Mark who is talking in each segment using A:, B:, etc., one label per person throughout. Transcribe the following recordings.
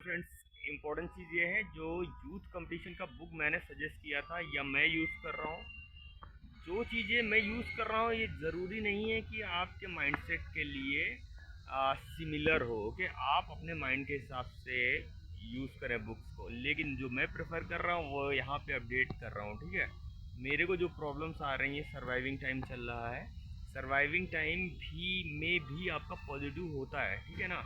A: Friends, important चीज़ ये है, जो यूथ कंपटीशन का बुक मैंने सजेस्ट किया था या मैं यूज़ कर रहा हूँ, जो चीज़ें मैं यूज़ कर रहा हूँ ये ज़रूरी नहीं है कि आपके माइंडसेट के लिए सिमिलर हो कि आप अपने माइंड के हिसाब से यूज़ करें बुक्स को। लेकिन जो मैं प्रेफर कर रहा हूँ वो यहाँ पे अपडेट कर रहा हूँ, ठीक है। मेरे को जो प्रॉब्लम्स आ रही हैं, सर्वाइविंग टाइम चल रहा है, सर्वाइविंग टाइम भी आपका पॉजिटिव होता है, ठीक है ना।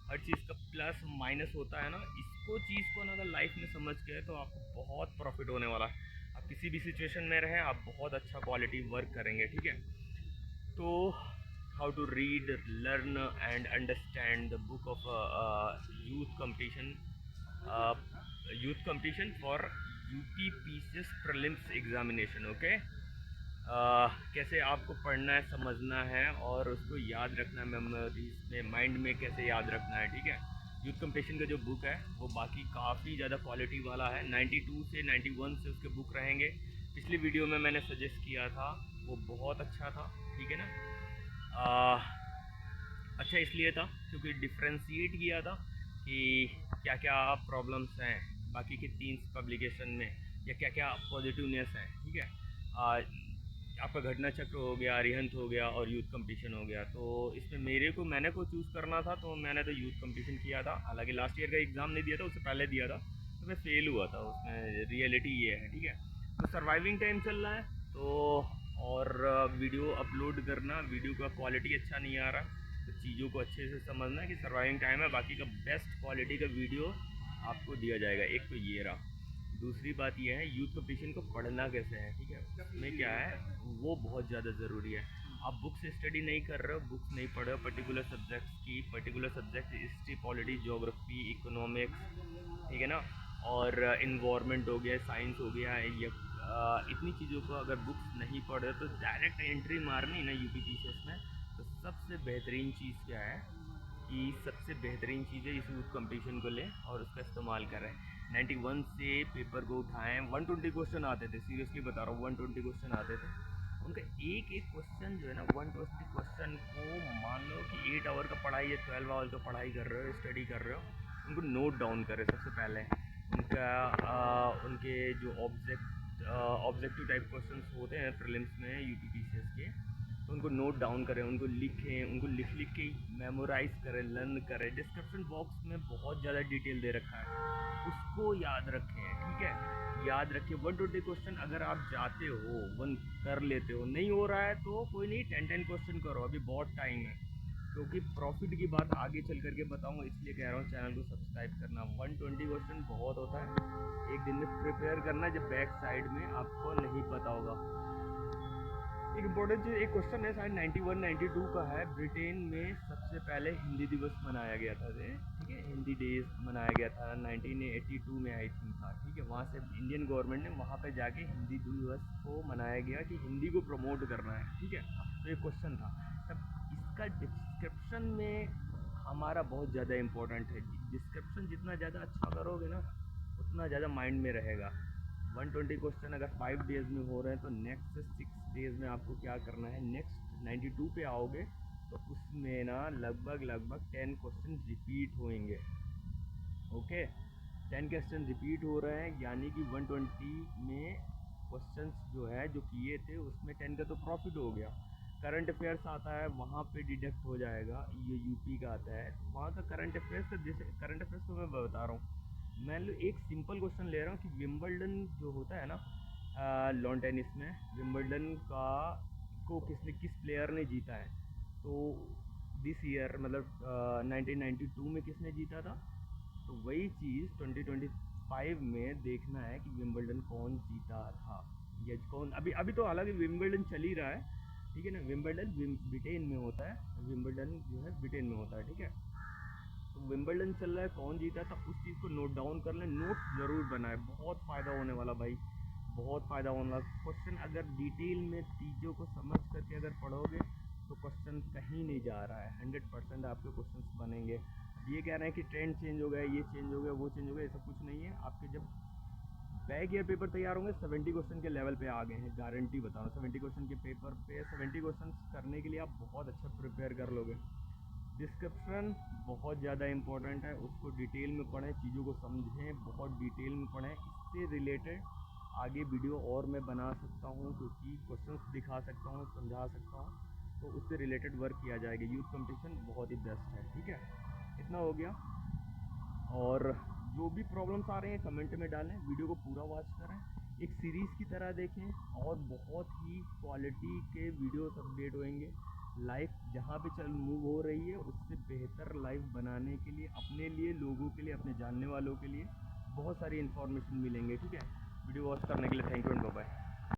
A: हर चीज़ का प्लस माइनस होता है ना। इसको चीज़ को ना अगर लाइफ में समझ गए तो आपको बहुत प्रॉफिट होने वाला है। आप किसी भी सिचुएशन में रहें, आप बहुत अच्छा क्वालिटी वर्क करेंगे, ठीक है। तो how to read, learn and understand the book of Youth Competition for UP PCS prelims examination. Okay, कैसे आपको पढ़ना है, समझना है और उसको याद रखना है, मेमोरीज में, माइंड में कैसे याद रखना है, ठीक है। यूथ कंपटीशन का जो बुक है वो बाकी काफ़ी ज़्यादा क्वालिटी वाला है। 92 से 91 से उसके बुक रहेंगे। पिछली वीडियो में मैंने सजेस्ट किया था, वो बहुत अच्छा था, ठीक है ना। अच्छा इसलिए था क्योंकि डिफ्रेंशिएट किया था कि क्या क्या प्रॉब्लम्स हैं बाकी के 3 पब्लिकेशन में, या क्या क्या पॉजिटिवनेस है, ठीक है। आपका घटना चक्र हो गया, अरिहंत हो गया और यूथ कंपटीशन हो गया। तो इसमें मैंने को चूज़ करना था, तो मैंने तो यूथ कंपटीशन किया था। हालांकि लास्ट ईयर का एग्ज़ाम नहीं दिया था, उससे पहले दिया था, तो मैं फेल हुआ था उसमें। रियलिटी ये है, ठीक है। तो सर्वाइविंग टाइम चल रहा है, तो और वीडियो अपलोड करना, वीडियो का क्वालिटी अच्छा नहीं आ रहा, तो चीज़ों को अच्छे से समझना है कि सर्वाइविंग टाइम है, बाकी का बेस्ट क्वालिटी का वीडियो आपको दिया जाएगा। एक तो ये रहा। दूसरी बात यह है, यूथ कंपटीशन को पढ़ना कैसे है, ठीक है। उसमें क्या है, वो बहुत ज़्यादा ज़रूरी है। आप बुक से स्टडी नहीं कर रहे हो, बुक्स नहीं पढ़ रहे हो पर्टिकुलर सब्जेक्ट्स की, particular subject history, polity, geography, economics, ठीक है ना, और इन्वायरमेंट हो गया, साइंस हो गया, या इतनी चीज़ों को अगर बुक्स नहीं पढ़ रहे तो डायरेक्ट एंट्री मारनी ना यूपी पीसीएस में, तो सबसे बेहतरीन चीज़ क्या है कि सबसे बेहतरीन चीज़ है, इस यूथ कंपटीशन को लें और उसका इस्तेमाल करें। 91 से पेपर को उठाएं। 120 क्वेश्चन आते थे, सीरियसली बता रहा हूँ, 120 क्वेश्चन आते थे। उनका एक एक क्वेश्चन जो है ना, 120 क्वेश्चन को मान लो कि 8 आवर का पढ़ाई या 12 आवर का पढ़ाई कर रहे हो, स्टडी कर रहे हो, उनको नोट डाउन करें सबसे पहले। उनका उनके जो ऑब्जेक्टिव टाइप क्वेश्चंस होते हैं प्रीलिम्स में यूपी पीसीएस के, तो उनको नोट डाउन करें, उनको लिखें, उनको लिख लिख के मेमोराइज करें, लर्न करें। डिस्क्रिप्शन बॉक्स में बहुत ज़्यादा डिटेल दे रखा है, उसको याद रखें, ठीक है। याद रखिए 120 क्वेश्चन अगर आप जाते हो, वन कर लेते हो, नहीं हो रहा है तो कोई नहीं, 10 क्वेश्चन करो, अभी बहुत टाइम है। क्योंकि प्रॉफिट की बात आगे चल करके बताऊंगा, इसलिए कह रहा हूँ चैनल को सब्सक्राइब करना। 120 क्वेश्चन बहुत होता है, एक दिन में प्रिपेयर करना, जब बैक साइड में आपको नहीं पता होगा। एक इम्पोर्टेंट चीज़, एक क्वेश्चन है शायद 91 92 का है, ब्रिटेन में सबसे पहले हिंदी दिवस मनाया गया था, ठीक है, हिंदी डेज मनाया गया था 1982 में आई थिंक था, ठीक है। वहाँ से इंडियन गवर्नमेंट ने वहाँ पे जाके हिंदी दिवस को मनाया गया कि हिंदी को प्रमोट करना है, ठीक है। तो ये क्वेश्चन था तब। इसका डिस्क्रिप्शन में हमारा बहुत ज़्यादा इम्पोर्टेंट है। डिस्क्रिप्शन जितना ज़्यादा अच्छा करोगे ना, उतना ज़्यादा माइंड में रहेगा। 120 क्वेश्चन अगर 5 डेज़ में हो रहे हैं, तो नेक्स्ट 6 डेज़ में आपको क्या करना है, नेक्स्ट 92 पे आओगे तो उसमें ना लगभग 10 क्वेश्चन रिपीट होंगे। ओके, 10 क्वेश्चन रिपीट हो रहे हैं, यानी कि 120 में क्वेश्चंस जो है जो किए थे उसमें 10 का तो प्रॉफिट हो गया। करंट अफेयर्स आता है, वहाँ पे डिडक्ट हो जाएगा। ये यूपी का आता है, वहाँ का करंट अफेयर्स का, जैसे करंट अफेयर्स तो मैं बता रहा हूँ, मैं एक सिंपल क्वेश्चन ले रहा हूँ कि विम्बलडन जो होता है ना, लॉन टेनिस में, विम्बलडन का को किस प्लेयर ने जीता है, तो दिस ईयर मतलब 1992 में किसने जीता था, तो वही चीज़ 2025 में देखना है कि विंबलडन कौन जीता था, या कौन। अभी अभी तो हालांकि विंबलडन चल ही रहा है, ठीक है ना। विंबलडन ब्रिटेन में होता है, विंबलडन जो है ब्रिटेन में होता है, ठीक है। तो विंबलडन चल रहा है, कौन जीता था, उस चीज़ को नोट डाउन कर लें, नोट ज़रूर बनाए, बहुत फ़ायदा होने वाला भाई, बहुत फ़ायदा होने वाला। क्वेश्चन अगर डिटेल में चीज़ों को समझ करके अगर पढ़ोगे तो क्वेश्चन कहीं नहीं जा रहा है, 100% आपके क्वेश्चन बनेंगे। ये कह रहे हैं कि ट्रेंड चेंज हो गया, ये चेंज हो गया, वो चेंज हो गया, ऐसा कुछ नहीं है। आपके जब बैक ईयर पेपर तैयार होंगे 70 क्वेश्चन के लेवल पे आ गए हैं, गारंटी बता रहा हूँ। 70 क्वेश्चन के पेपर पे 70 क्वेश्चन करने के लिए आप बहुत अच्छा प्रिपेयर कर लोगे, डिस्क्रिप्शन बहुत ज़्यादा इम्पोर्टेंट है, उसको डिटेल में पढ़ें, चीज़ों को समझें, बहुत डिटेल में पढ़ें। इससे रिलेटेड आगे वीडियो और मैं बना सकता हूँ, क्योंकि क्वेश्चंस दिखा सकता हूँ, समझा सकता हूँ, तो उससे रिलेटेड वर्क किया जाएगा। यूथ कंपटीशन बहुत ही बेस्ट है, ठीक है। इतना हो गया। और जो भी प्रॉब्लम्स आ रहे हैं कमेंट में डालें, वीडियो को पूरा वॉच करें, एक सीरीज़ की तरह देखें, और बहुत ही क्वालिटी के वीडियोस अपडेट होंगे। लाइफ जहाँ पे चल मूव हो रही है उससे बेहतर लाइफ बनाने के लिए, अपने लिए, लोगों के लिए, अपने जानने वालों के लिए बहुत सारी इन्फॉर्मेशन मिलेंगे, ठीक है। वीडियो वॉच करने के लिए thank you and bye bye.